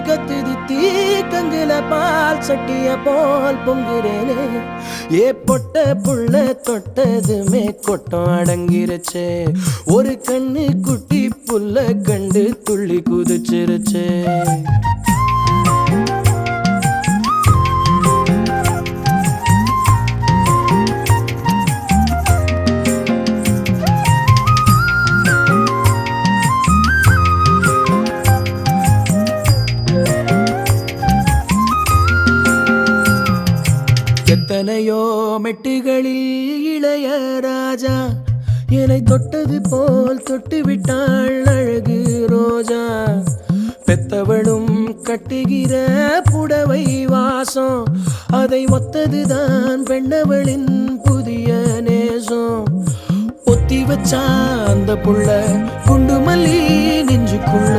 கத்துது தீ கங்குல பால் சட்டிய போல் பொங்குறேனே ஏ பொட்ட புள்ள தொட்டதுமே கொட்டம் அடங்கிருச்சே ஒரு கண்ணு குட்டி புல்ல கண்டு துள்ளி குதிச்சிருச்சே எத்தனையோ மெட்டுகளில் இளைய ராஜா என்னை தொட்டது போல் தொட்டு விட்டாள் அழகு ரோஜா பெத்தவளும் கட்டுகிற புடவை வாசம் அதை ஒத்ததுதான் பெண்ணவளின் புதிய நேசம் ஒத்தி வச்சா அந்த புள்ள குண்டு மல்லி நெஞ்சுக்குள்ள